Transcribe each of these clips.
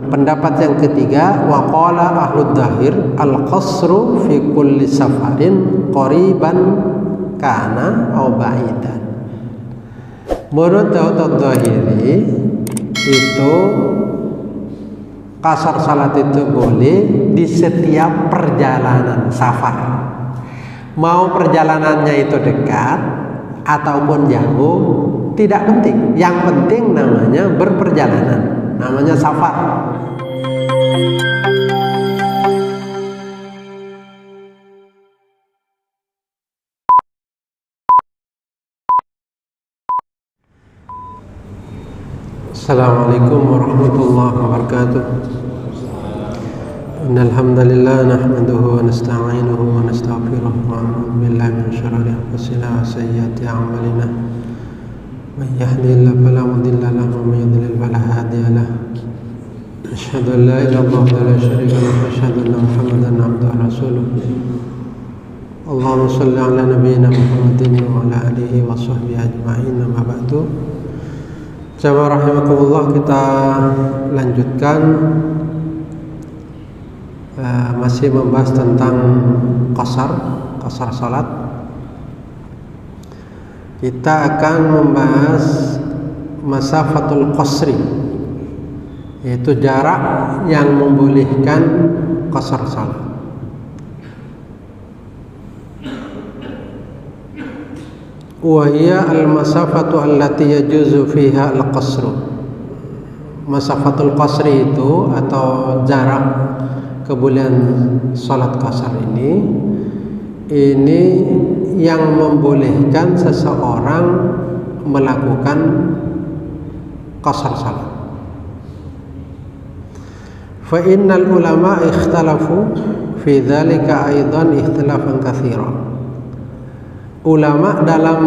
pendapat yang ketiga, wa qala ahlud dhahir al-qasru fi kulli safarin qariban kana aw ba'idan. Menurut Daud Dhahiri itu qasar salat itu boleh di setiap perjalanan safar. Mau perjalanannya itu dekat ataupun jauh tidak penting. Yang penting namanya berperjalanan, namanya safar. Assalamualaikum warahmatullahi wabarakatuh. Innal hamdalillah nahmaduhu wa nasta'inuhu wa nastaghfiruh wa na'udzu billahi min shururi anfusina wa sayyiati a'malina. Man yahdihillahu fala mudilla lahu wa man yudlil fala hadiya lahu. Asyhadu an la ilaha illallah wa la syarika lahu wa asyhadu anna Muhammadan abduhu wa rasuluh. Allahumma shalli ala nabiyyina Muhammadin wa ala alihi wa sahbihi ajma'in. Amma ba'du. Jamaah rahimakumullah, kita lanjutkan masih membahas tentang qasar salat. Kita akan membahas masafatul qasri, yaitu jarak yang membolehkan qasar salat. Wahia al-masafatu allati yajuzu fiha al-qasru. Masafatul qasri itu atau jarak kebolehan salat qasar ini yang membolehkan seseorang melakukan qasar salat. Fa innal ulama ikhtalafu fi dzalika aidan ikhtilafan katsiran. Ulama dalam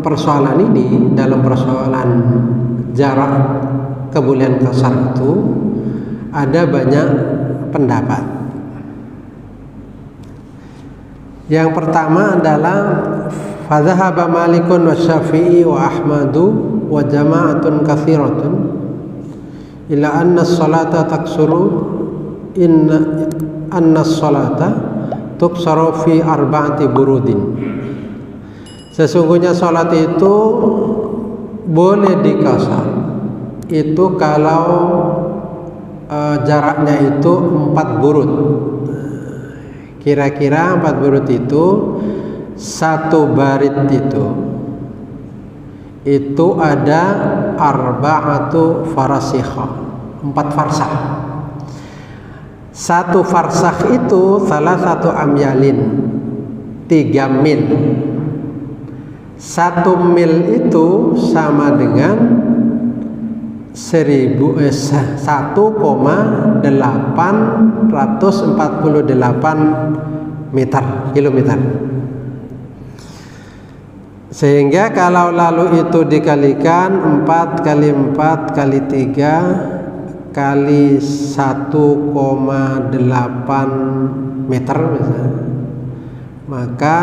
persoalan ini, dalam persoalan jarak kebolehan qasar itu ada banyak pendapat. Yang pertama adalah fadzahaba Malikun wa Syafi'i wa Ahmadu wa jama'atun katsiratun ila anna as-salata taksuru anna as-salata tuksaru fi arba'ati burudin. Sesungguhnya salat itu boleh dikasar itu kalau jaraknya itu 4 burud. Kira-kira 4 burud itu satu barit itu ada arba'atu farasikha, 4 farsakh. Satu farsakh itu salah satu amyalin, 3 mil. 1 mil itu sama dengan 1,848 kilometer. Sehingga kalau lalu itu dikalikan 4 kali 4 kali 3 kali 1,8 meter misalnya, maka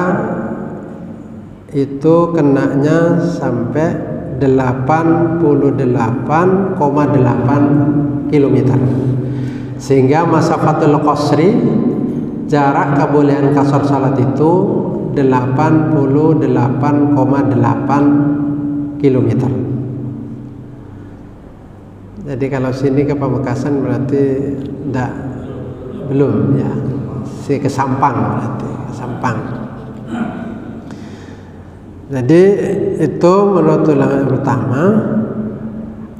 itu kenanya sampai 88,8 kilometer. Sehingga masafatul qasri, jarak kebolehan qasar salat itu 88,8 kilometer. Jadi kalau sini ke Pamekasan berarti belum ya, ke Sampang berarti, ke Sampang. Jadi itu menurut ulama yang pertama.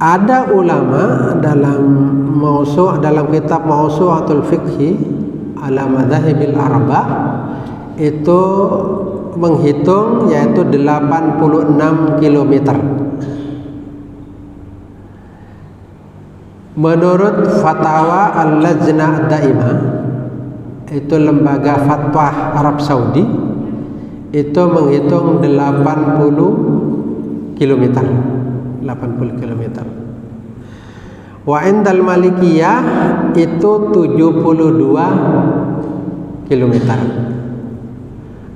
Ada ulama dalam kitab Mawsu'atul Fiqhi ala madzahibil arba itu menghitung yaitu 86 kilometer. Menurut fatwa Al-Lajnah Daimah, itu lembaga fatwa Arab Saudi, itu menghitung 80 kilometer. Wa indal Malikiyah itu 72 kilometer.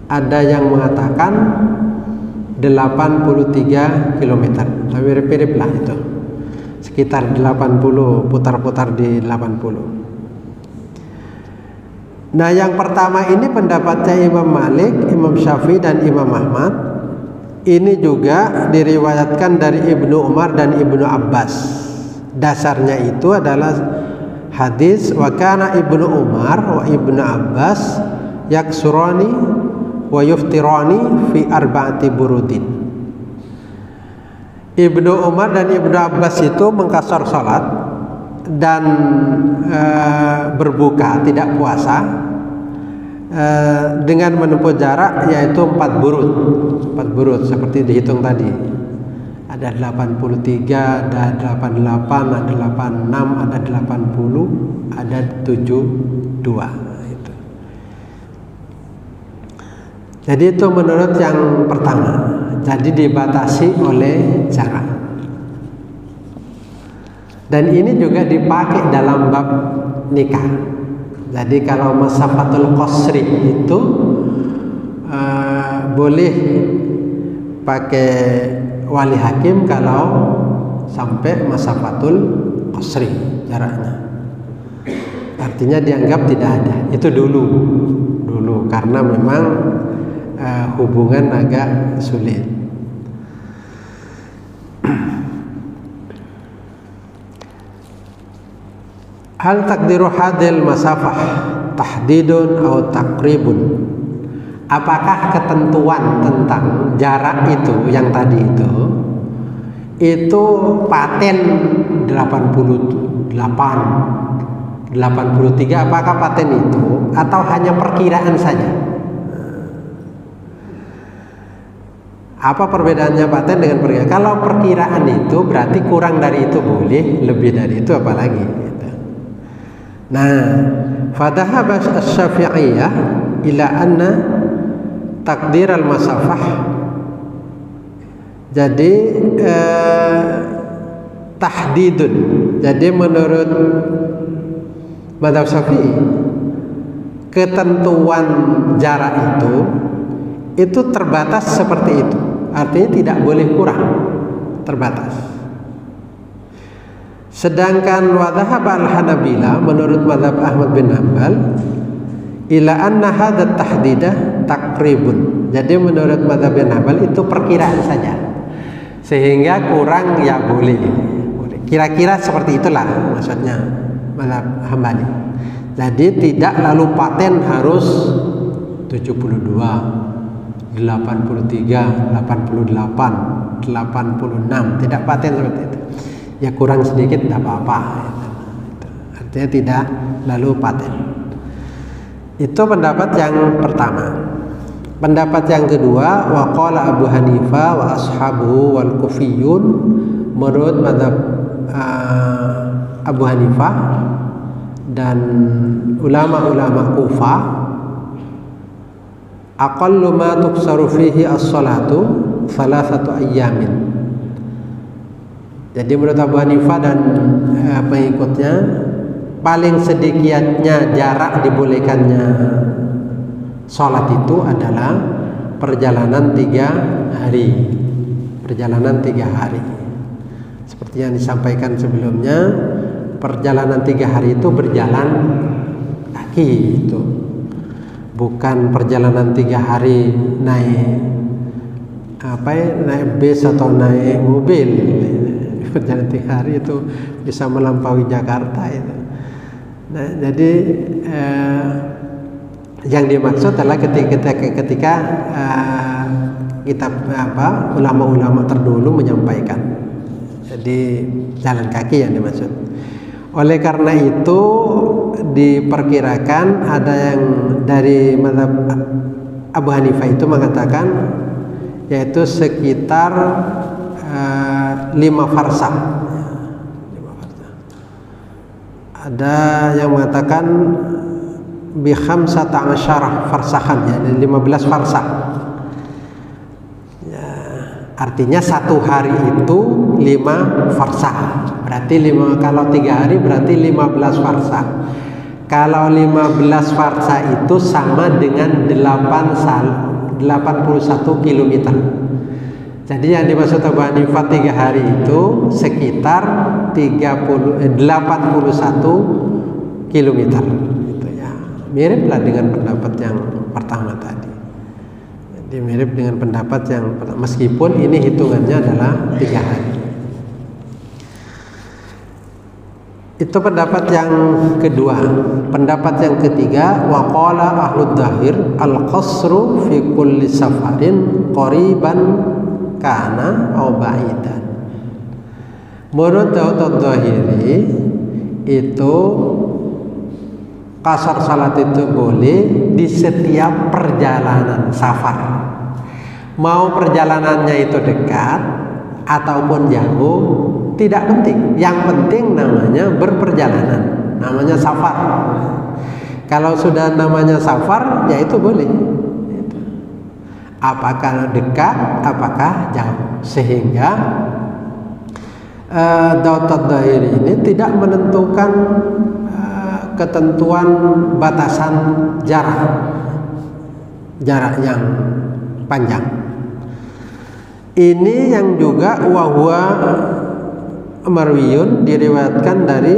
Ada yang mengatakan 83 kilometer. Tapi mirip-mirip lah itu. sekitar 80, putar-putar di 80. Nah, yang pertama ini pendapatnya Imam Malik, Imam Syafi'i dan Imam Ahmad. Ini juga diriwayatkan dari Ibnu Umar dan Ibnu Abbas. Dasarnya itu adalah hadis wa kana Ibnu Umar wa Ibnu Abbas yaksurani wa yuftirani fi arba'ati burudin. Ibnu Umar dan Ibnu Abbas itu mengqasar salat dan berbuka, tidak puasa, dengan menempuh jarak yaitu 4 burud. 4 burud seperti dihitung tadi. Ada 83, ada 88, ada 86, ada 80, ada 72 itu. Jadi itu menurut yang pertama. Jadi dibatasi oleh jarak. Dan ini juga dipakai dalam bab nikah. Jadi kalau masafatul qasri itu boleh pakai wali hakim kalau sampai masafatul qasri jaraknya. Artinya dianggap tidak ada. Itu dulu karena memang hubungan agak sulit. Hal takdiru hadil masafah tahdidun atau takribun. Apakah ketentuan tentang jarak itu yang tadi itu paten 88, 83, apakah paten itu atau hanya perkiraan saja? Apa perbedaannya paten dengan perkiraan? Kalau perkiraan itu berarti kurang dari itu boleh, lebih dari itu apalagi. Nah, fadhahaba asy-Syafi'iyah ila anna takdir al-masafah. Jadi tahdidun. Jadi menurut mazhab Syafi'i, ketentuan jarak itu terbatas seperti itu. Artinya tidak boleh kurang, terbatas. Sedangkan wadhahab al-Hanabilah menurut mazhab Ahmad bin Hanbal ila anna hadza tahdidah takribun. Jadi menurut mazhab bin Hanbal itu perkiraan saja. Sehingga kurang ya boleh. Kira-kira seperti itulah maksudnya mazhab Hambali. Jadi tidak lalu paten harus 72, 83, 88, 86, tidak paten seperti itu. Ya kurang sedikit tidak apa-apa. Artinya tidak lalu paten. Itu pendapat yang pertama. Pendapat yang kedua, wa qala Abu Hanifah wa ashabuhu wal Kufiyun, menurut mazhab Abu Hanifah dan ulama-ulama Kufah, aqallu ma tuksaru fihi as-salatu thalathatu ayyamin. Jadi menurut Abu Hanifah dan pengikutnya, paling sedikitnya jarak dibolehkannya sholat itu adalah perjalanan 3 hari. Perjalanan 3 hari. Seperti yang disampaikan sebelumnya, perjalanan 3 hari itu berjalan kaki itu. Bukan perjalanan 3 hari naik naik bis atau naik mobil. Perjalanan 3 hari itu bisa melampaui Jakarta itu. Nah, jadi yang dimaksud adalah ketika kita ulama-ulama terdahulu menyampaikan. Jadi jalan kaki yang dimaksud. Oleh karena itu diperkirakan ada yang dari mazhab Abu Hanifah itu mengatakan yaitu sekitar 5 farsah. Ada yang mengatakan bi khamsata asyarah farsahan, ya, 15 farsah. Ya, artinya 1 hari itu 5 farsah. Berarti kalau 3 hari berarti 15 farsah. Kalau 15 farsah itu sama dengan 81 kilometer. Jadi yang dimaksud Abu Hanifah 3 hari itu sekitar 81 kilometer. Itu ya, miriplah dengan pendapat yang pertama tadi. Jadi mirip dengan pendapat yang meskipun ini hitungannya adalah 3 hari. Itu pendapat yang kedua. Pendapat yang ketiga, wa qala ahlud dhahir al-qasru fi kulli safarin qariban kana aw ba'idan. Menurut Daud Dhahiri itu qasar salat itu boleh di setiap perjalanan safar. Mau perjalanannya itu dekat ataupun jauh tidak penting. Yang penting namanya berperjalanan, namanya safar. Kalau sudah namanya safar, ya itu boleh. Apakah dekat, apakah jauh. Sehingga Daud Dhahiri ini tidak menentukan ketentuan batasan jarak yang panjang. Ini yang juga wahwa marwiyun diriwayatkan dari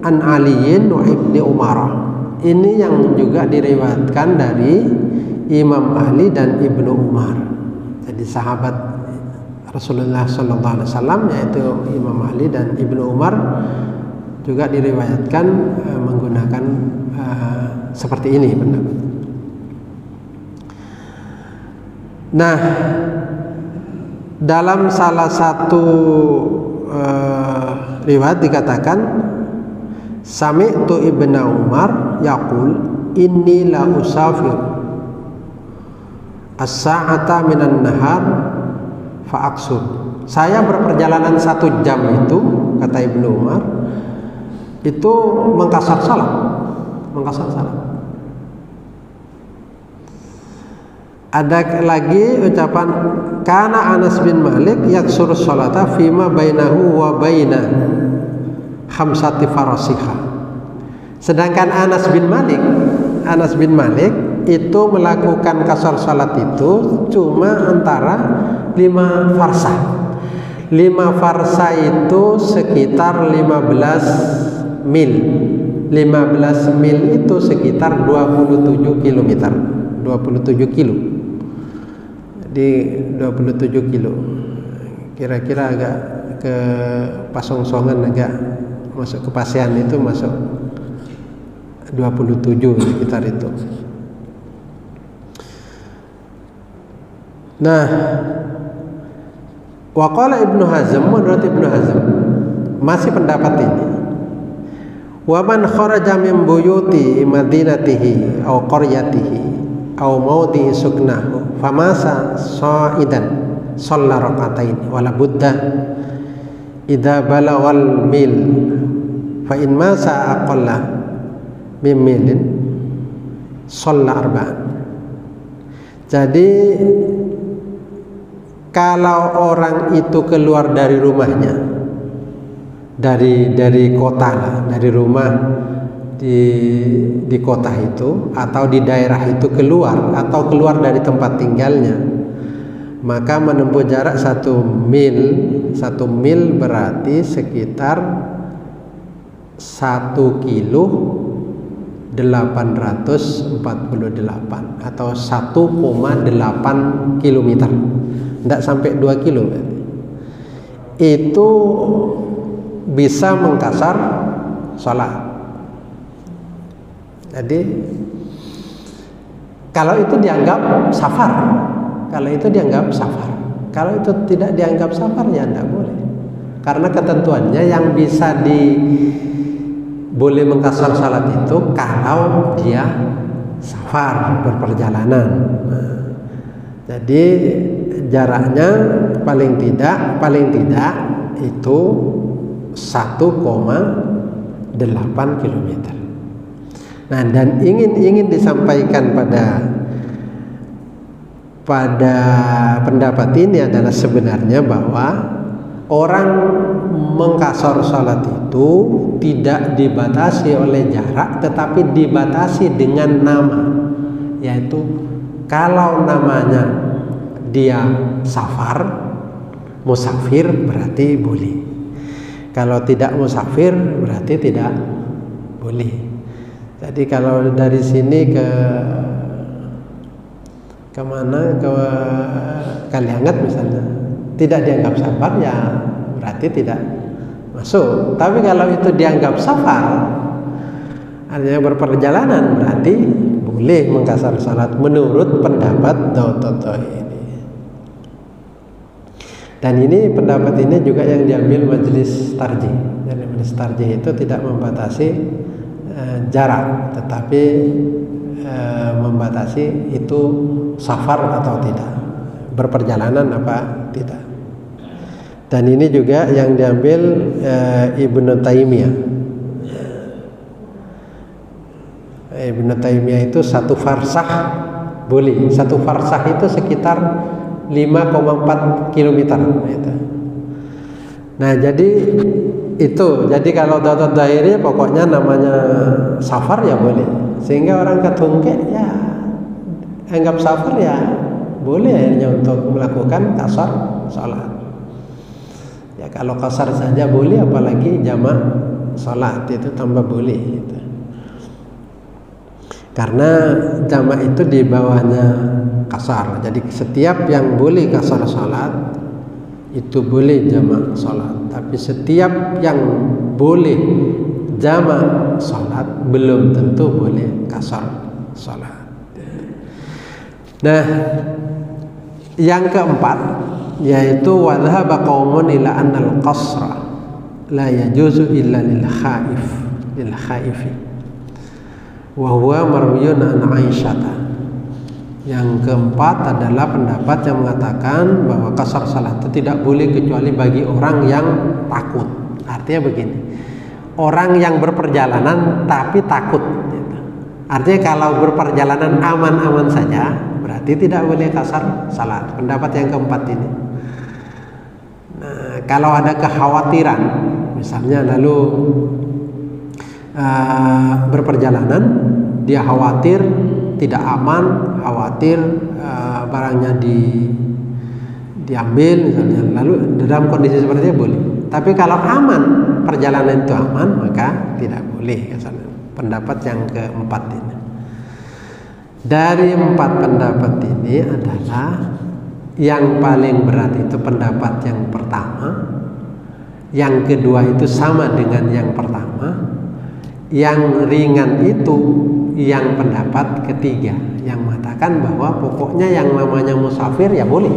an Aliyin wa Ibni Umar. Ini yang juga diriwayatkan dari Imam Ali dan Ibnu Umar. Jadi sahabat Rasulullah sallallahu alaihi wasallam yaitu Imam Ali dan Ibnu Umar juga diriwayatkan menggunakan seperti ini pendapat. Nah, dalam salah satu riwayat dikatakan sami'tu Ibnu Umar yaqul inni la usafir as-sa'ata minan nahar fa'aksur. Saya berperjalanan 1 jam itu, kata Ibnu Umar, itu mengkasar salat. Ada lagi ucapan kana Anas bin Malik yaksuru sholata fima bainahu wa baina khamsati farasiha. Sedangkan Anas bin Malik itu melakukan kasar salat itu cuma antara 5 farsah. 5 farsah itu sekitar 15 mil. 15 mil itu sekitar 27 km. 27 kilo. Di 27 kilo. Kira-kira agak ke Pasongsongan, agak masuk ke Pasean itu masuk 27 sekitar itu. Nah, waqala Ibnu Hazm, menurut Ibnu Hazm masih pendapat ini. Wa man kharaja min buyuti madinatihi aw qaryatihi aw maudi suknahu famasa sa'idan shalla rak'atain wala budda idza balagal mil fa in masa aqalla min milin shalla arba'an. Jadi kalau orang itu keluar dari rumahnya, dari kota lah, dari rumah di kota itu atau di daerah itu keluar atau keluar dari tempat tinggalnya, maka menempuh jarak 1 mil. 1 mil berarti sekitar 1 kilo 848 atau 1,8 kilometer. Tidak sampai 2 kilo. Itu bisa mengkasar sholat. Jadi kalau itu dianggap safar, kalau itu tidak dianggap safar ya tidak boleh. Karena ketentuannya yang bisa boleh mengkasar salat itu kalau dia safar, berperjalanan. Jadi jaraknya paling tidak itu 1,8 km. Nah, dan ingin disampaikan pada pendapat ini adalah sebenarnya bahwa orang mengkasar salat itu tidak dibatasi oleh jarak, tetapi dibatasi dengan nama, yaitu kalau namanya dia safar, musafir berarti boleh. Kalau tidak musafir berarti tidak boleh. Jadi kalau dari sini ke mana, ke Kalianget misalnya, tidak dianggap safar ya berarti tidak masuk. Tapi kalau itu dianggap safar, artinya berperjalanan, berarti boleh mengqasar salat menurut pendapat Daud ini. Dan ini pendapat ini juga yang diambil majelis tarjih. Jadi majelis tarjih itu tidak membatasi jarak, tetapi membatasi itu safar atau tidak, berperjalanan apa tidak. Dan ini juga yang diambil Ibnu Taimiyah. Ibnu Taimiyah itu 1 farsah boleh. 1 farsah itu sekitar 5,4 km gitu. Nah jadi itu, jadi kalau Daud Zahiri pokoknya namanya safar ya boleh. Sehingga orang Katungke ya anggap safar ya boleh akhirnya untuk melakukan qasar salat. Ya kalau qasar saja boleh, apalagi jamak salat itu tambah boleh gitu. Karena jamak itu di bawahnya qasar. Jadi setiap yang boleh qasar salat itu boleh jamak salat. Tapi setiap yang boleh jamak salat belum tentu boleh qasar salat. Nah, yang keempat yaitu wadhaba qaumun ila annal qasra la yajuzu illa lil khaifi wa huwa marwiyun an Aisyah. Yang keempat adalah pendapat yang mengatakan bahwa qasar salat itu tidak boleh kecuali bagi orang yang takut. Artinya begini, orang yang berperjalanan tapi takut gitu. Artinya kalau berperjalanan aman-aman saja berarti tidak boleh qasar salat. Pendapat yang keempat ini. Nah, kalau ada kekhawatiran misalnya lalu berperjalanan, dia khawatir tidak aman, khawatir barangnya diambil misalnya, lalu dalam kondisi seperti itu boleh. Tapi kalau aman, perjalanan itu aman, maka tidak boleh. Pendapat yang keempat ini. Dari 4 pendapat ini adalah yang paling berat itu pendapat yang pertama, yang kedua itu sama dengan yang pertama, yang ringan itu yang pendapat ketiga, yang mengatakan bahwa pokoknya yang namanya musafir ya boleh,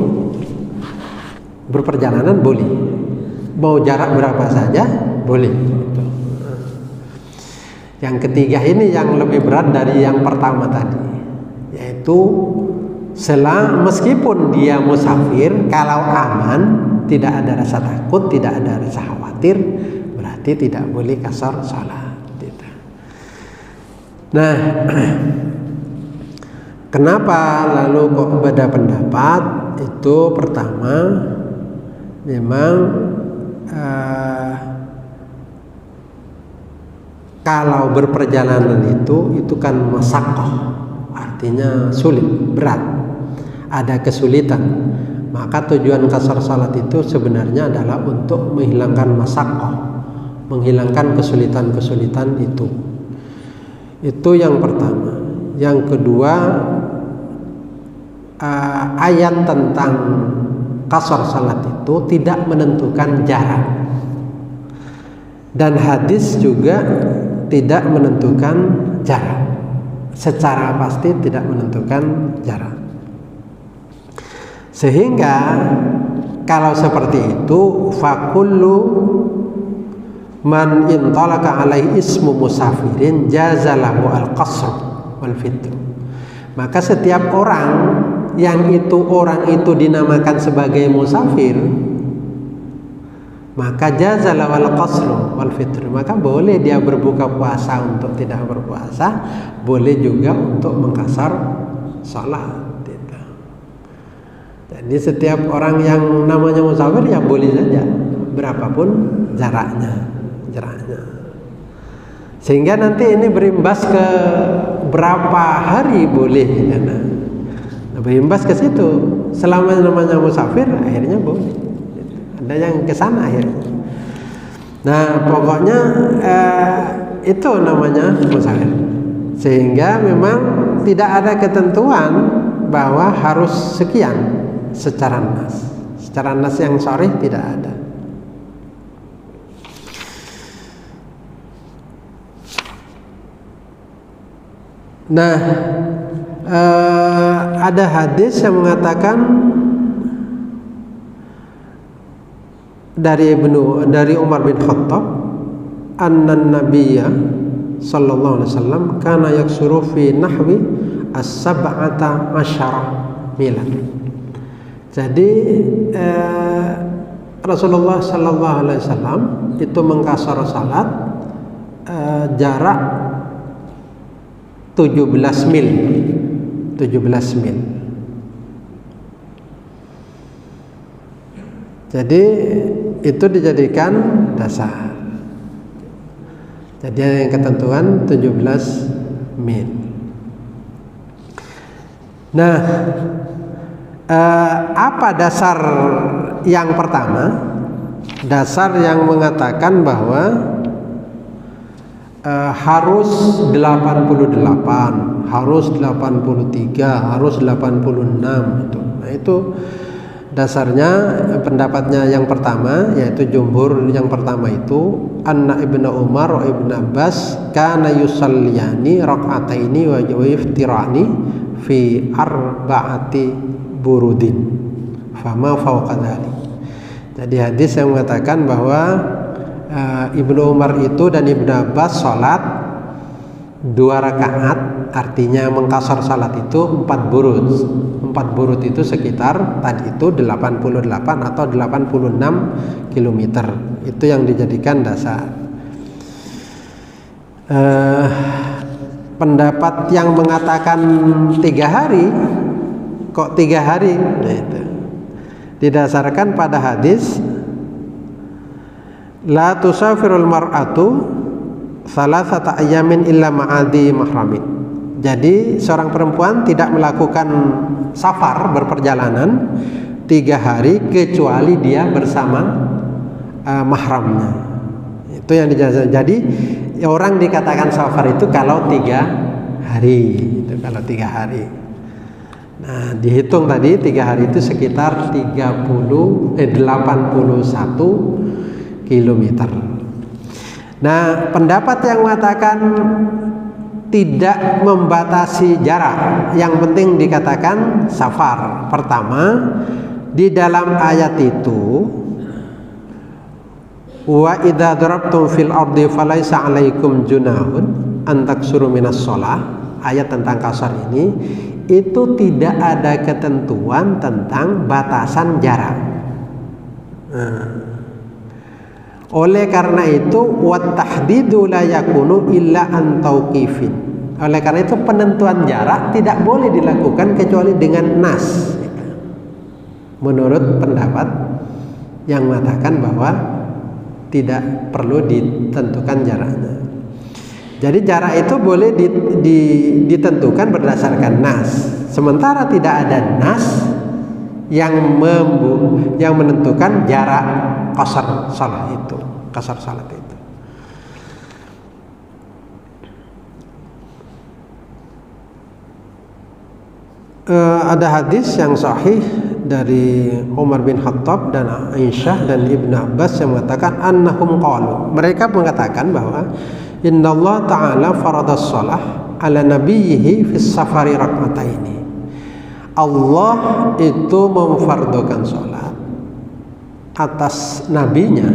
berperjalanan boleh, mau jarak berapa saja boleh. Yang ketiga ini yang lebih berat dari yang pertama tadi, yaitu meskipun dia musafir, kalau aman, tidak ada rasa takut, tidak ada rasa khawatir, berarti tidak boleh qasar salat. Nah, kenapa lalu kok beda pendapat? Itu pertama, memang kalau berperjalanan itu kan masyaqqah, artinya sulit, berat, ada kesulitan. Maka tujuan qasar salat itu sebenarnya adalah untuk menghilangkan masyaqqah, menghilangkan kesulitan-kesulitan itu. Itu yang pertama. Yang kedua, ayat tentang qasar salat itu tidak menentukan jarak, dan hadis juga tidak menentukan jarak, secara pasti tidak menentukan jarak. Sehingga kalau seperti itu, fakullu man intalaka alaihi ismu musafirin jazalahu al-qasr wal fitr. Maka setiap orang yang orang itu dinamakan sebagai musafir, maka jazalahu al-qasr wal fitr, maka boleh dia berbuka puasa untuk tidak berpuasa, boleh juga untuk mengqasar salat. Jadi setiap orang yang namanya musafir ya boleh saja, berapapun jaraknya. Sehingga nanti ini berimbas ke berapa hari boleh, berimbas ke situ. selama namanya musafir akhirnya boleh. Ada yang ke sana akhirnya. Nah, pokoknya itu namanya musafir. Sehingga memang tidak ada ketentuan bahwa harus sekian secara nas. Secara nas yang sharih tidak ada. Nah, ada hadis yang mengatakan dari Umar bin Khattab, annan nabiyya sallallahu alaihi wasallam kana yaksuru fi nahwi as-sab'ata asyara milan. Jadi Rasulullah sallallahu alaihi wasallam itu mengqasar salat jarak 17 mil. Jadi itu dijadikan dasar. Jadi yang ketentuan 17 mil. Nah, apa dasar yang pertama? Dasar yang mengatakan bahwa harus 88, harus 83, harus 86 itu. Nah, itu dasarnya pendapatnya yang pertama, yaitu jumhur yang pertama itu anna Ibnu Umar wa Ibnu Abbas kana yusalliyani raka'ataini wa yaftirani fi arba'ati burudin fama fawqa dzalik. Jadi hadis yang mengatakan bahwa Ibnu Umar itu dan Ibnu Abbas sholat 2 rakaat, artinya mengqasar salat itu 4 burud. 4 burud itu sekitar tadi itu 88 atau 86 kilometer. Itu yang dijadikan dasar. Pendapat yang mengatakan 3 hari, kok 3 hari? Nah, itu didasarkan pada hadis la tusafirul mar'atu salasata ayamin illa ma'adi mahramin. Jadi seorang perempuan tidak melakukan safar, berperjalanan 3 hari kecuali dia bersama mahramnya. Itu yang dijelaskan. Jadi orang dikatakan safar itu kalau 3 hari. Itu kalau 3 hari. Nah, dihitung tadi 3 hari itu sekitar 81 kilometer. Nah, pendapat yang mengatakan tidak membatasi jarak, yang penting dikatakan safar. Pertama, di dalam ayat itu wa idza darabtum fil ardi falaisa 'alaikum junahun an taksuru minas shalah. Ayat tentang kasar ini itu tidak ada ketentuan tentang batasan jarak. Oleh karena itu wat tahdidu la yakunu illa an tauqifin. Oleh karena itu penentuan jarak tidak boleh dilakukan kecuali dengan nas. Menurut pendapat yang mengatakan bahwa tidak perlu ditentukan jaraknya. Jadi jarak itu boleh ditentukan berdasarkan nas. Sementara tidak ada nas yang menentukan jarak qasar salat itu. Ada hadis yang sahih dari Umar bin Khattab dan Aisyah dan Ibnu Abbas yang mengatakan annahum qalu, mereka mengatakan bahwa innallaha ta'ala faradas shalah ala nabiyhi fis safari rak'ataini. Allah itu memfardukan salat atas nabinya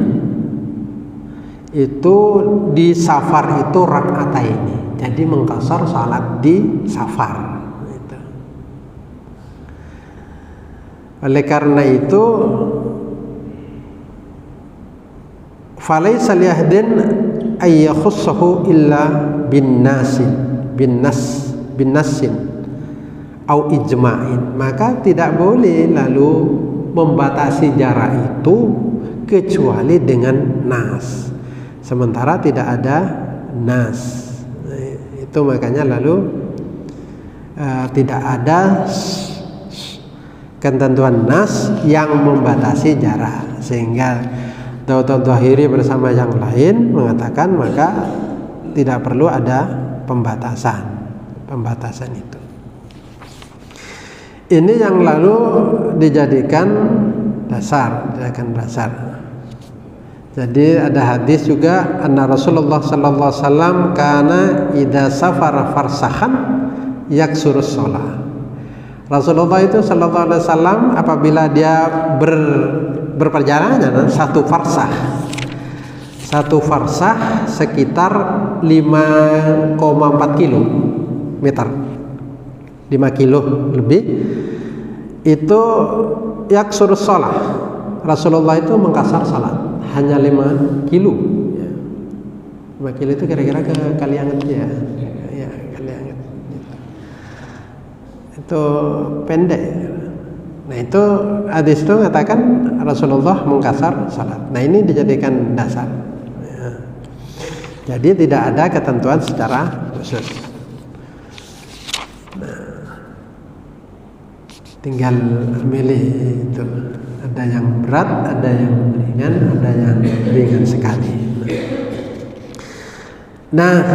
itu di safar itu rak'ataini. Jadi mengqasar salat di safar. Oleh karena itu falaisa liahdin ay yakhussahu illa bin nasin au ijma'in, maka tidak boleh lalu membatasi jarak itu kecuali dengan nas, sementara tidak ada nas. Itu makanya lalu tidak ada ketentuan nas yang membatasi jarak, sehingga Daud Dhahiri bersama yang lain mengatakan maka tidak perlu ada pembatasan itu. Ini yang lalu dijadikan dasar. Jadi ada hadis juga, anna Rasulullah sallallahu alaihi wasallam kana idza safara farsahan yaksurus shalah. Rasulullah itu sallallahu alaihi wasallam apabila dia berperjalanan satu farsah sekitar 5,4 kilometer, 5 kilo lebih, itu yaksurus shalah. Rasulullah itu mengkasar salat hanya 5 kilo. 5 kilo itu kira-kira ke Kalianget ya. Ya, Kalianget. Itu pendek. Nah, itu hadis itu mengatakan Rasulullah mengkasar salat. Nah, ini dijadikan dasar. Ya. Jadi tidak ada ketentuan secara khusus. Nah, tinggal milih itu. Ada yang berat, ada yang ringan, ada yang ringan sekali. Nah,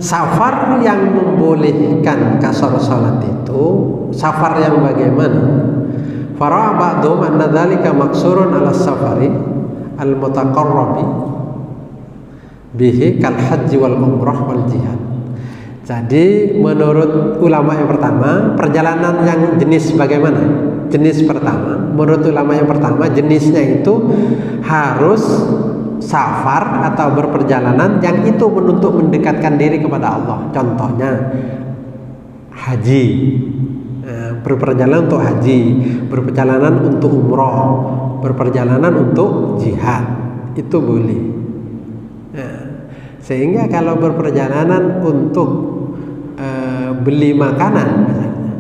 safar yang membolehkan kasar salat itu safar yang bagaimana? Fara'a ba'dhum anna dzalika maksurun 'ala safari al-mutaqarrabi bihi kal haji wal umrah wal jihad. Jadi menurut ulama yang pertama, perjalanan yang jenis bagaimana? Jenis pertama, menurut ulama yang pertama, jenisnya itu harus safar atau berperjalanan yang itu untuk mendekatkan diri kepada Allah. Contohnya haji, berperjalanan untuk haji, berperjalanan untuk umroh, berperjalanan untuk jihad, itu boleh. Sehingga kalau berperjalanan untuk beli makanan misalnya,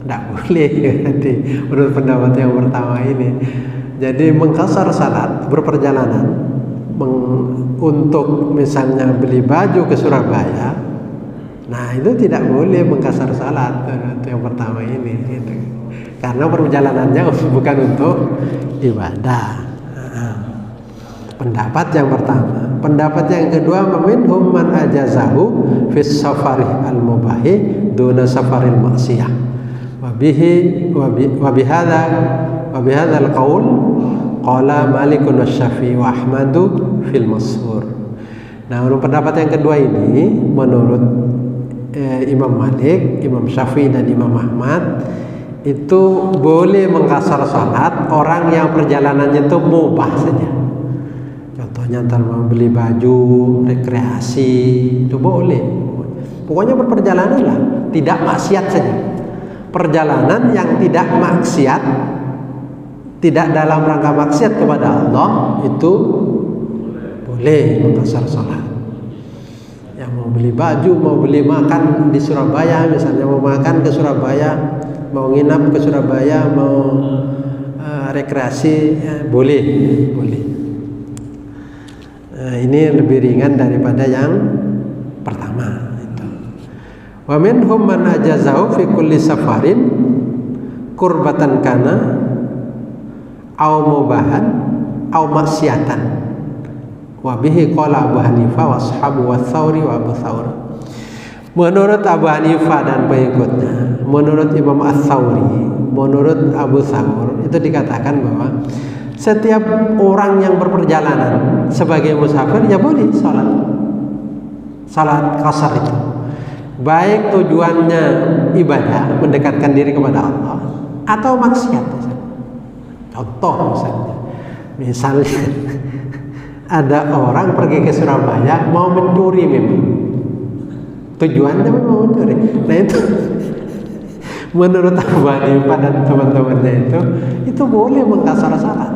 tidak boleh. Jadi menurut pendapat yang pertama ini, jadi mengkasar salat berperjalanan untuk misalnya beli baju ke Surabaya, nah itu tidak boleh mengkasar salat menurut yang pertama ini, gitu. Karena perjalanannya bukan untuk ibadah. Pendapat yang pertama. Pendapat yang kedua, minhum man ajazahu fis safari al mubahi duna safaril maksiyah. Wa bihadza al qaul qala Malik wa Syafi'i wa Ahmadu fil mashhur. Nah, menurut pendapat yang kedua ini, menurut Imam Malik, Imam Syafi'i dan Imam Ahmad, itu boleh mengkasar salat orang yang perjalanannya itu mubah saja. Contohnya antar mau beli baju, rekreasi, itu boleh. Pokoknya berperjalanan lah, tidak maksiat saja. Perjalanan yang tidak maksiat, tidak dalam rangka maksiat kepada Allah, itu boleh mengkasar salat. Yang mau beli baju, mau beli makan di Surabaya, misalnya mau makan ke Surabaya, mau nginap ke Surabaya, mau rekreasi, ya, boleh. Ini lebih ringan daripada yang pertama. Wa minhum man ajazahu fi kulli safarin kurbatan kana au mubahan au maksiatan. Wa bihi qala Abu Hanifah wa ashabu wa Tsauri wa Abu Tsaur. Menurut Abu Hanifah dan pengikutnya, menurut Imam Ats-Tsauri, menurut Abu Tsaur, itu dikatakan bahwa setiap orang yang berperjalanan sebagai musafir ya boleh salat qasar itu, baik tujuannya ibadah, mendekatkan diri kepada Allah, atau maksiat. Contoh misalnya ada orang pergi ke Surabaya mau mencuri, memang tujuannya mau mencuri. Nah, itu menurut Abu Hanifah dan teman-temannya itu boleh mengkasar salat.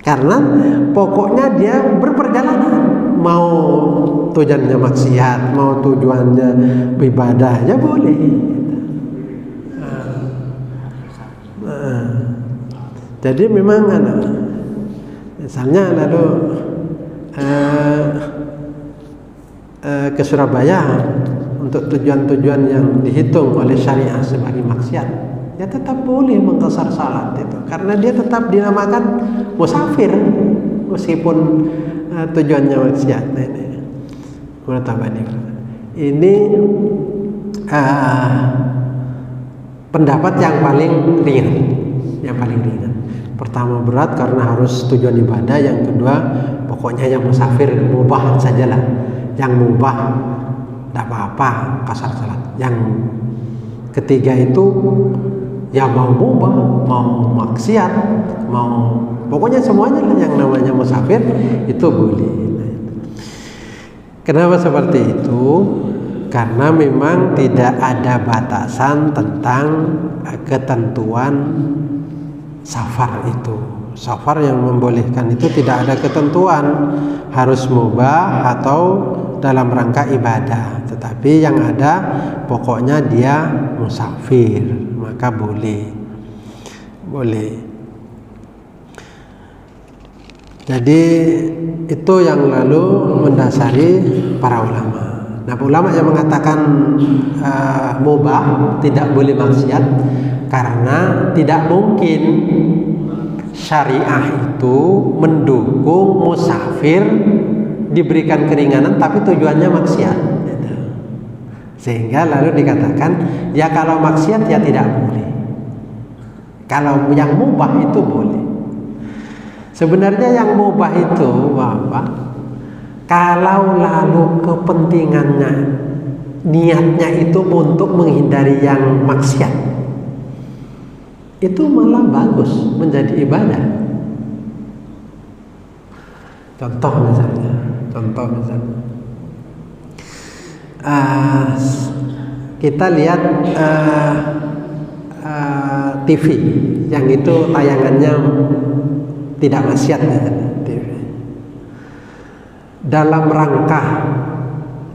Karena pokoknya dia berperjalanan, mau tujuannya maksiat, mau tujuannya ibadah, ya boleh. Jadi memang misalnya lalu ke Surabaya untuk tujuan-tujuan yang dihitung oleh syariah sebagai maksiat, dia tetap boleh mengqasar salat itu, karena dia tetap dinamakan musafir meskipun tujuannya maksiat. Nah, ini pendapat yang paling ringan. Pertama berat karena harus tujuan ibadah, yang kedua pokoknya yang musafir mubah sajalah, yang mubah tidak apa-apa kasar salat. Yang ketiga itu ya mau mubah, mau maksiat, mau pokoknya semuanya lah yang namanya musafir itu boleh. Kenapa seperti itu? Karena memang tidak ada batasan tentang ketentuan safar itu. Safar yang membolehkan itu tidak ada ketentuan harus mubah atau dalam rangka ibadah, tetapi yang ada pokoknya dia musafir, maka boleh. Jadi itu yang lalu mendasari para ulama. Nah, ulama yang mengatakan mubah, tidak boleh maksiat, karena tidak mungkin syariah itu mendukung musafir diberikan keringanan tapi tujuannya maksiat. Sehingga lalu dikatakan ya kalau maksiat ya tidak boleh, kalau yang mubah itu boleh. Sebenarnya yang mubah itu apa? Kalau lalu kepentingannya, niatnya itu untuk menghindari yang maksiat, itu malah bagus menjadi ibadah. Contoh misalnya kita lihat TV yang itu tayangannya tidak maksiat TV, dalam rangka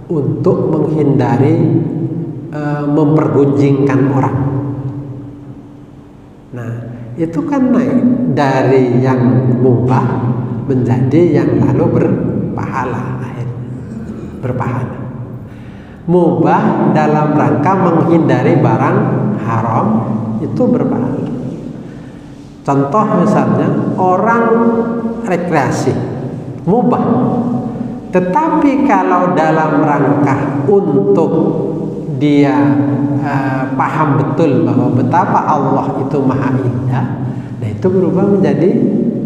untuk menghindari mempergunjingkan orang. Nah, itu kan naik dari yang mubah menjadi yang lalu berpahala. Mubah dalam rangka menghindari barang haram itu berpahala. Contoh misalnya orang rekreasi mubah, tetapi kalau dalam rangka untuk dia paham betul bahwa betapa Allah itu maha indah, nah itu berubah menjadi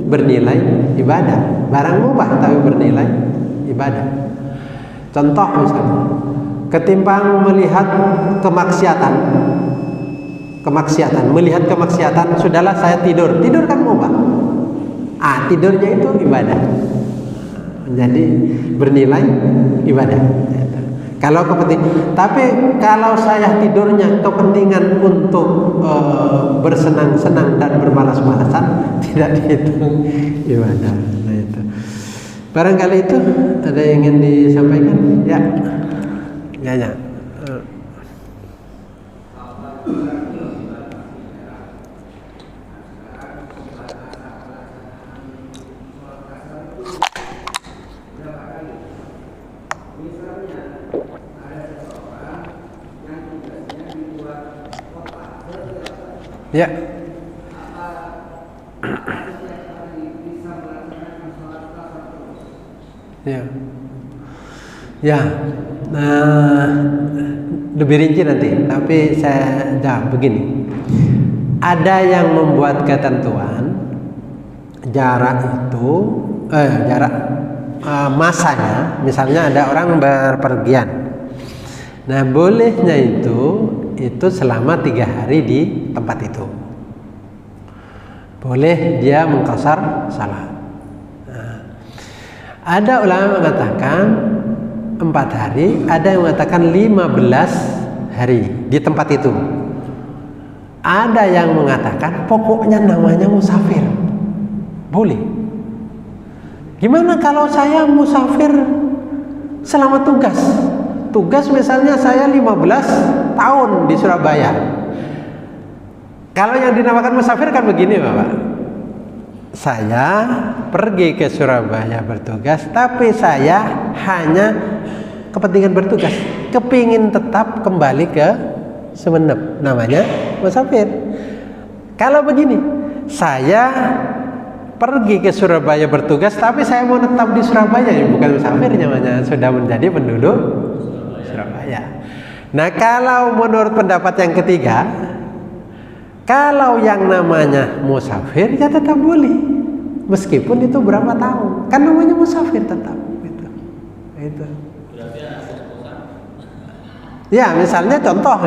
bernilai ibadah. Barang mubah tapi bernilai ibadah. Contoh misalnya, ketimbang melihat kemaksiatan, melihat kemaksiatan, sudahlah saya tidur kan mubah. Tidurnya itu ibadah, menjadi bernilai ibadah. Kalau tapi kalau saya tidurnya kepentingan untuk bersenang-senang dan bermalas-malasan, tidak dihitung ibadah. Nah, itu. Barangkali itu ada yang ingin disampaikan? Ya. Ya. Lebih rinci nanti, tapi saya begini. Ada yang membuat ketentuan jarak itu, masanya, misalnya ada orang berpergian. Nah, bolehnya itu selama 3 hari di tempat itu. Boleh dia mengqasar salat. Nah, ada ulama mengatakan 4 hari, ada yang mengatakan 15 hari di tempat itu. Ada yang mengatakan pokoknya namanya musafir. Boleh. Gimana kalau saya musafir selama tugas? Tugas misalnya saya 15 tahun di Surabaya. Kalau yang dinamakan musafir kan begini, Bapak. Saya pergi ke Surabaya bertugas, tapi saya hanya kepentingan bertugas. kepingin tetap kembali ke Sumenep, namanya musafir. Kalau begini, saya pergi ke Surabaya bertugas, tapi saya mau tetap di Surabaya, ya bukan musafir namanya, sudah menjadi penduduk Surabaya. Nah, kalau menurut pendapat yang ketiga, kalau yang namanya musafir ya tetap boleh, meskipun itu berapa tahun, kan namanya musafir tetap. Itu. Ya, misalnya contoh,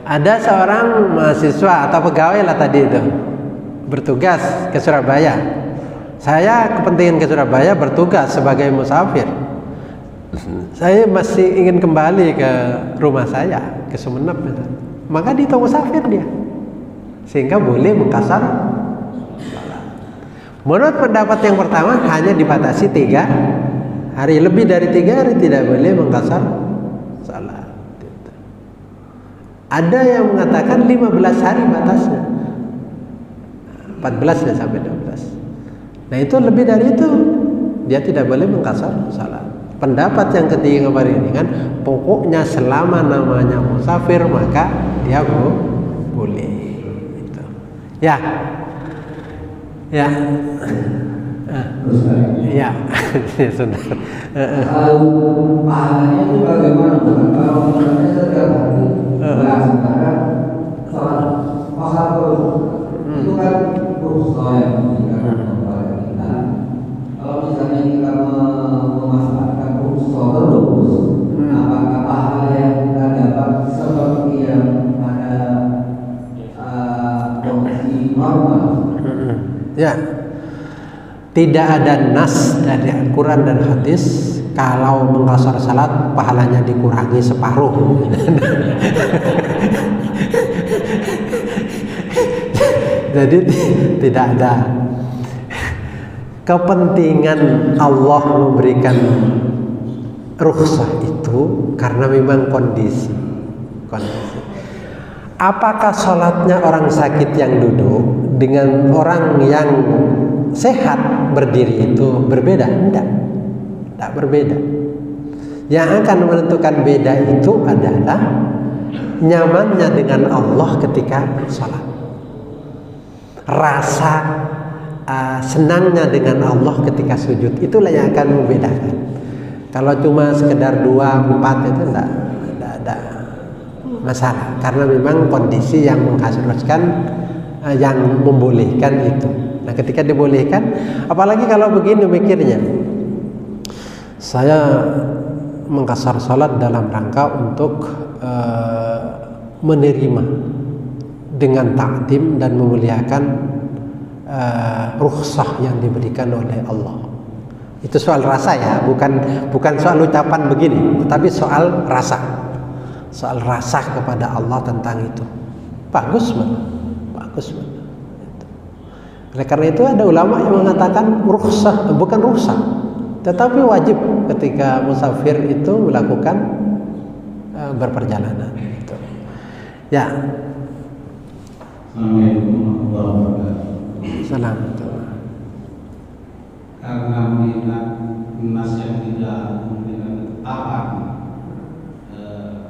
ada seorang mahasiswa atau pegawai lah tadi itu bertugas ke Surabaya. Saya kepentingan ke Surabaya bertugas sebagai musafir. Saya masih ingin kembali ke rumah saya, ke Sumenep, maka dihitung musafir dia, sehingga boleh mengqasar salat. Menurut pendapat yang pertama hanya dibatasi 3 hari, lebih dari 3 hari tidak boleh mengqasar salat. Ada yang mengatakan 15 hari batasnya, 14 ya sampai 12. Nah, itu lebih dari itu dia tidak boleh mengqasar salat. Pendapat yang ketiga kemarin ini kan, pokoknya selama namanya musafir maka dia boleh. Itu. Ya. Ya. Ya. Sudah. Pahalanya itu bagaimana? Kalau misalnya setiap hari sementara sholat pasar itu kan rukhsah yang diberikan kepada kita. Kalau misalnya kita memanfaatkan rukhsah terus, apakah pahala yang kita dapat seperti yang ada kondisi normal? Ya, tidak ada nas dari Al-Quran dan hadis kalau mengqasar salat pahalanya dikurangi separuh. Jadi tidak ada. Kepentingan Allah memberikan rukhsah itu karena memang kondisi. Apakah sholatnya orang sakit yang duduk dengan orang yang sehat berdiri itu berbeda? Tidak berbeda. Yang akan menentukan beda itu adalah nyamannya dengan Allah ketika sholat, rasa senangnya dengan Allah ketika sujud, itulah yang akan membedakan. Kalau cuma sekedar 2, 4 itu tidak ada masalah, karena memang kondisi yang mengharuskan, yang membolehkan itu. Nah, ketika dibolehkan, apalagi kalau begini mikirnya, saya mengqasar salat dalam rangka untuk menerima dengan takdim dan memuliakan rukhsah yang diberikan oleh Allah. Itu soal rasa ya, bukan soal ucapan begini, tapi soal rasa. Soal rasa kepada Allah tentang itu. Bagus banget. Oleh karena itu ada ulama yang mengatakan rukhsah, bukan rukhsah, tetapi wajib ketika musafir itu melakukan berperjalanan. Gitu. Ya. Assalamualaikum warahmatullahi wabarakatuh. Salam. Karena mengingat nas yang tidak memberikan ketetapan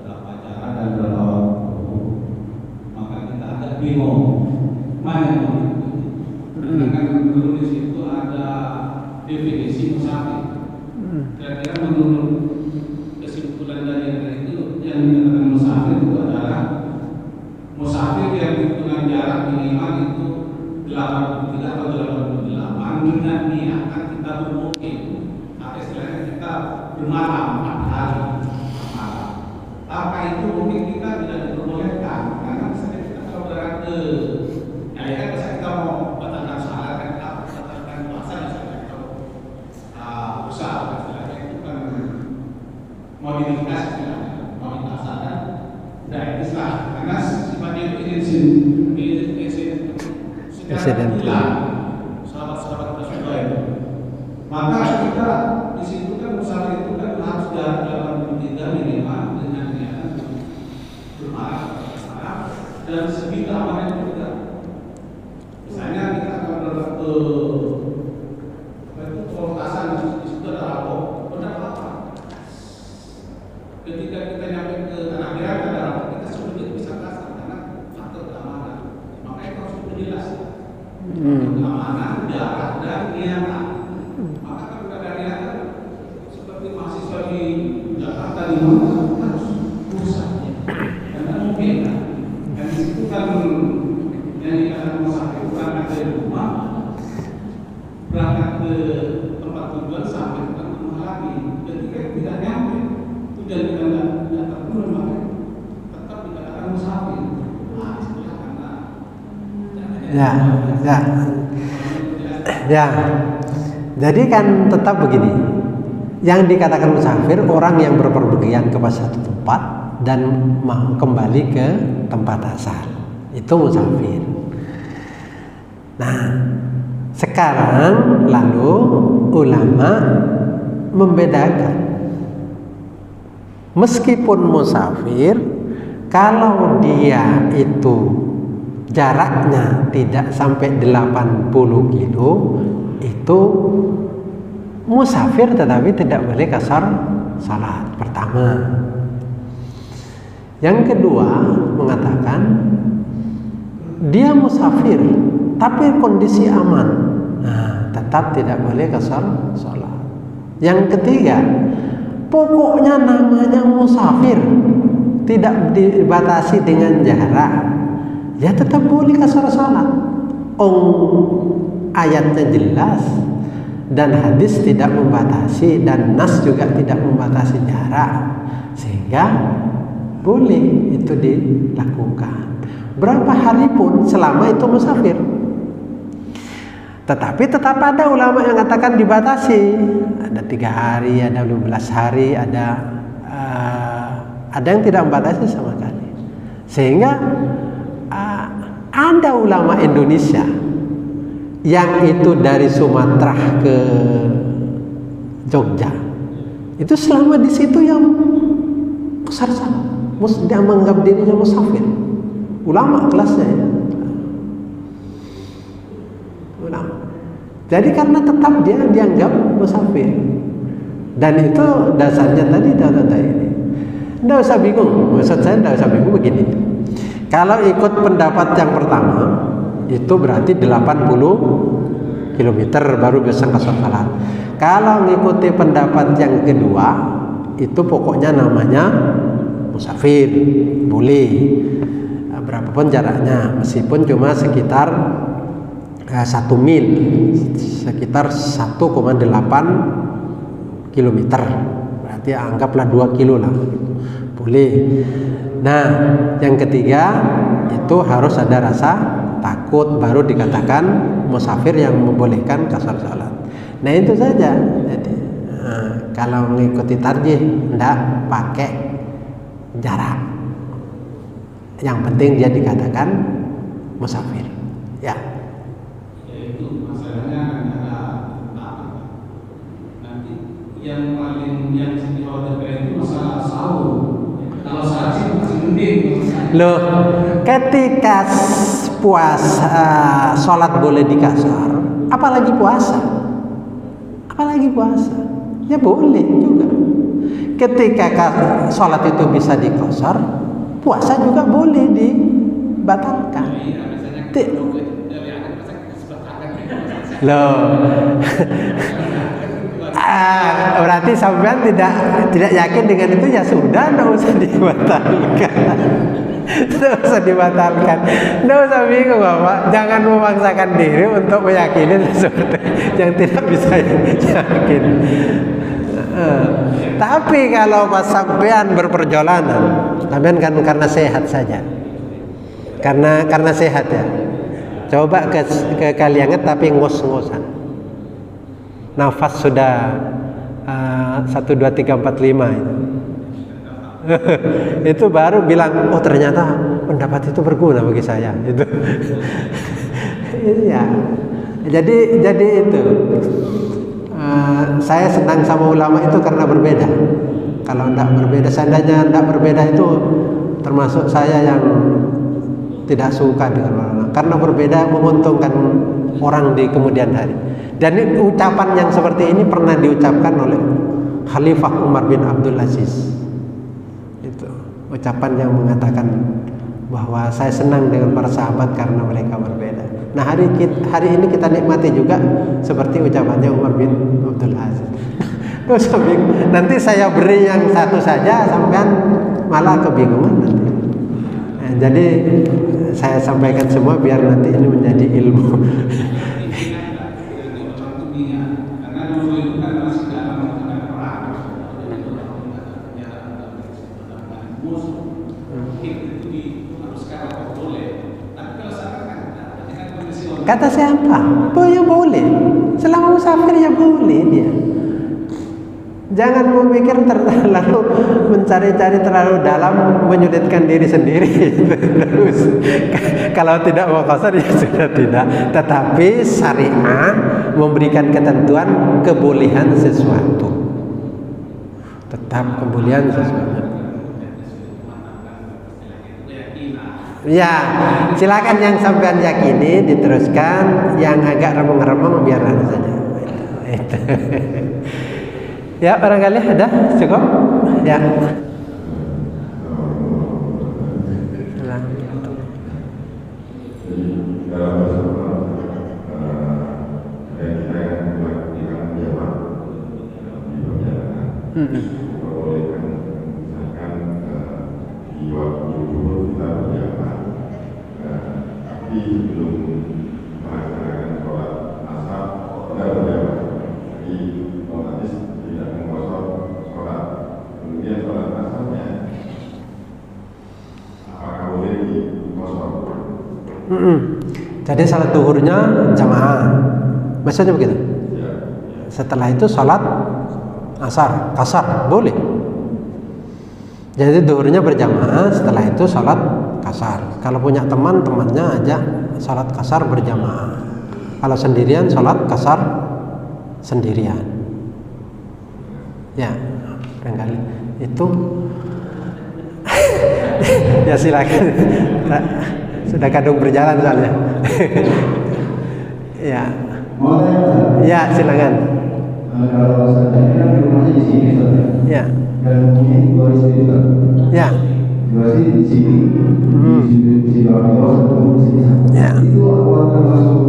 berapa cara dan berapa waktu, maka kita agak bingung mana yang mengikuti. Karena kan dulu di situ ada definisi musafir. Kira-kira menurut kesimpulan dari itu yang dikatakan musafir itu adalah musafir yang hitungan jarak minimal itu 83 atau 88 dengan niatan kita bermukim, atau istilahnya kita bermalam 4 hari malam. Apa itu mungkin kita tidak diperbolehkan, karena misalnya kita kalau berangkat ke kan misalnya kita mau batalkan salat, kan kita batalkan puasa misalnya, atau usaha istilahnya itu kan modifikasi istilahnya, modifikasi kan tidak Islam, karena sifatnya itu izin sahabat-sahabat Rasulullah itu. Maka kita di situ kan musafir itu kan harus jarak 83 minimal dengan niatan bermalam dan segi keamanan juga. Misalnya kita akan berangkat ke Pemekasan, di situ ada apa? rumah harus rusak ya. Karena mungkin kan di situ kan yang dikatakan musafir berangkat dari rumah, berangkat ke tempat tujuan sampai ke rumah lagi. Ketika tidak nyampe tujuan kita tidak terpenuhi, maka tetap dikatakan musafir. Ya. Jadi kan tetap begini. Yang dikatakan musafir orang yang berpergian ke satu tempat dan mau kembali ke tempat asal. Itu musafir. Nah, sekarang lalu ulama membedakan. Meskipun musafir, kalau dia itu jaraknya tidak sampai 80 kilo, itu musafir tetapi tidak boleh qashar salat. Pertama. Yang kedua mengatakan dia musafir tapi kondisi aman, nah, tetap tidak boleh qashar salat. Yang ketiga, pokoknya namanya musafir, tidak dibatasi dengan jarak, ya tetap boleh qashar salat. Ayatnya jelas dan hadis tidak membatasi dan nas juga tidak membatasi jarak, sehingga boleh itu dilakukan berapa hari pun selama itu musafir. Tetapi tetap ada ulama yang katakan dibatasi, ada 3 hari, ada 12 hari, ada yang tidak membatasi sama sekali. Sehingga ada ulama Indonesia yang itu dari Sumatera ke Jogja, itu selama di situ yang qashar salat, dia menganggap dirinya musafir. Ulama kelasnya ya. Ulama. Jadi karena tetap dia dianggap musafir. Dan itu dasarnya tadi data ini. Nggak usah bingung, maksud saya nggak usah bingung begini. Kalau ikut pendapat yang pertama, itu berarti 80 km baru bisa qashar salat. Kalau mengikuti pendapat yang kedua, itu pokoknya namanya musafir, boleh berapapun jaraknya, meskipun cuma sekitar 1 mil, sekitar 1,8 km, berarti anggaplah 2 kilo lah, boleh. Nah, yang ketiga itu harus ada rasa takut, baru dikatakan musafir yang membolehkan qashar salat. Nah itu saja. Jadi kalau mengikuti tarjih tidak pakai jarak, yang penting dia dikatakan musafir. Ya. Yaitu masalahnya ada takut. Nanti yang paling yang dikhawatirkan itu masalah sahur. Kalau saat sih masih mending. Loh, ketika puasa sholat boleh dikasar, apalagi puasa? Apalagi puasa? Ya boleh juga. Ketika sholat itu bisa dikasar, puasa juga boleh dibatalkan. Loh. Berarti sampean tidak yakin dengan itu, ya sudah, tidak usah dibatalkan. Tidak usah dibatalkan. Tidak usah bingung Bapak. Jangan memaksakan diri untuk meyakini sesuatu yang tidak bisa yakin. Tapi kalau pas sampean berperjalanan, sampean kan karena sehat saja. Karena sehat ya. Coba ke Kalianget tapi ngos-ngosan. Nafas sudah 1, 2, 3, 4, 5 itu. Itu baru bilang, oh ternyata pendapat itu berguna bagi saya. Itu. Ya. Jadi itu. Saya senang sama ulama itu karena berbeda. Kalau tidak berbeda, seandainya tidak berbeda itu termasuk saya yang tidak suka dengan ulama. Karena berbeda menguntungkan orang di kemudian hari. Dan ucapan yang seperti ini pernah diucapkan oleh Khalifah Umar bin Abdul Aziz. Itu ucapan yang mengatakan bahwa saya senang dengan para sahabat karena mereka berbeda. Nah hari ini kita nikmati juga seperti ucapannya Umar bin Abdul Aziz. Nanti saya beri yang satu saja, sampean malah kebingungan nanti. Jadi saya sampaikan semua biar nanti ini menjadi ilmu. Kata siapa? Yang boleh. Selama musafir ya boleh dia. Jangan memikir terlalu mencari-cari terlalu dalam, menyudutkan diri sendiri. Terus kalau tidak mau qasar ya sudah tidak. Tetapi syariah memberikan ketentuan kebolehan sesuatu. Tetap kebolehan sesuatu. Ya, silakan yang sampean yakini diteruskan, yang agak remeng-remeng biar ada saja. Ya, barangkali ada cukup. Ya. Jadi salat duhurnya jamaah, maksudnya begitu. Setelah itu salat asar, kasar boleh. Jadi duhurnya berjamaah, setelah itu salat kasar. Kalau punya teman, temannya ajak salat kasar berjamaah. Kalau sendirian, salat kasar sendirian. Ya, barangkali itu. Ya silakan. Sudah kadung berjalan soalnya. Ya. Ya, silakan. Kalau saya rumahnya di sini, ya. Dan punya 2 istri, ya. 2 istri di sini, di sini orang tua, satu di sini. Ya. Itu awal termasuk.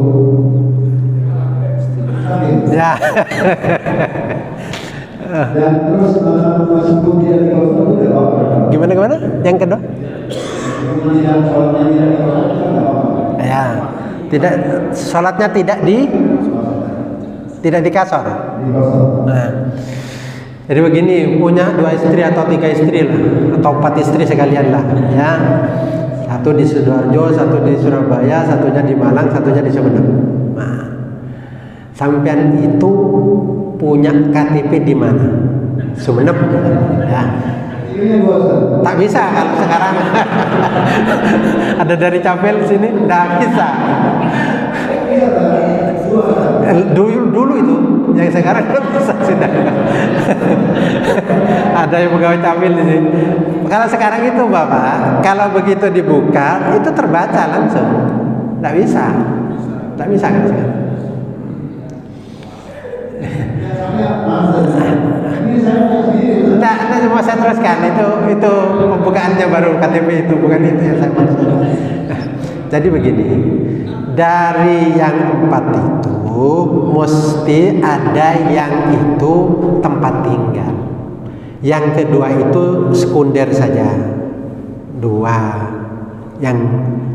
Ya. Dan terus masuk dia di kota itu tidak apa-apa. Gimana? Yang kedua? Ya, tidak, sholatnya tidak di kasar. Nah, jadi begini, punya 2 istri atau 3 istri lah, atau 4 istri sekalian lah, ya. Satu di Sidoarjo, satu di Surabaya, satunya di Malang, satunya di Sumeneb. Nah, sampean itu punya KTP di mana? Sumeneb, ya. Tak bisa kalau sekarang. Ada dari Capel sini, tidak bisa. Dulu itu, yang sekarang belum bisa sudah. Ada yang pegawai Capel di sini. Kalau sekarang itu Bapak, kalau begitu dibuka itu terbaca langsung. Tidak bisa kan sekarang. Nah, mau saya teruskan itu pembukaannya baru KTP itu, bukan itu yang saya maksud. Jadi begini, dari yang 4 itu mesti ada yang itu tempat tinggal. Yang kedua itu sekunder saja, 2. Yang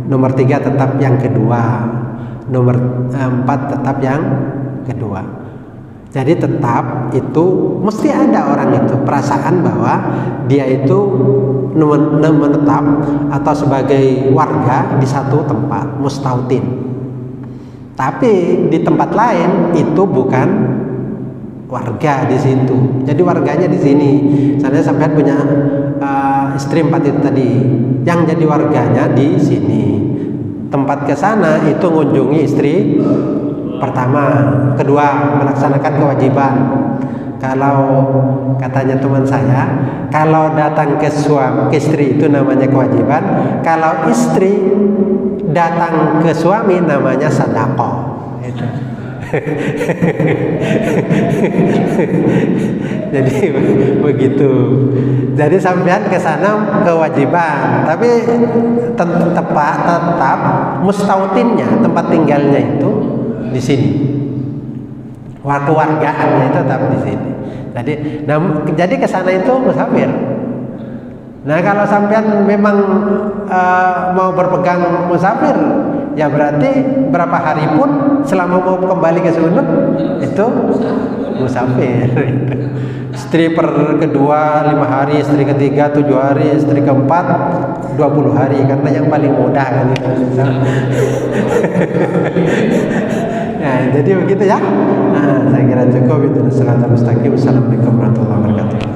nomor 3 tetap yang kedua, nomor 4 tetap yang kedua. Jadi tetap itu mesti ada orang itu perasaan bahwa dia itu menetap atau sebagai warga di satu tempat, mustautin. Tapi di tempat lain itu bukan warga di situ. Jadi warganya di sini. Misalnya sampai punya istri 4 itu tadi, yang jadi warganya di sini. Tempat ke sana itu mengunjungi istri pertama, kedua melaksanakan kewajiban. Kalau katanya teman saya, kalau datang ke istri itu namanya kewajiban. Kalau istri datang ke suami namanya sedekah. Itu. Jadi begitu. Jadi sampean ke sana kewajiban, tapi tetap mustautinnya, tempat tinggalnya itu di sini. Keluargaannya itu tetap di sini. Jadi kesana itu musafir. Nah kalau sampean memang mau berpegang musafir, ya berarti berapa hari pun selama mau kembali ke sunut itu musafir. Istri kedua 5 hari, istri ketiga 7 hari, istri keempat 20 hari, karena yang paling mudah kan itu. Nah, jadi begitu ya. Nah, saya kira cukup itu. Assalamualaikum warahmatullahi wabarakatuh.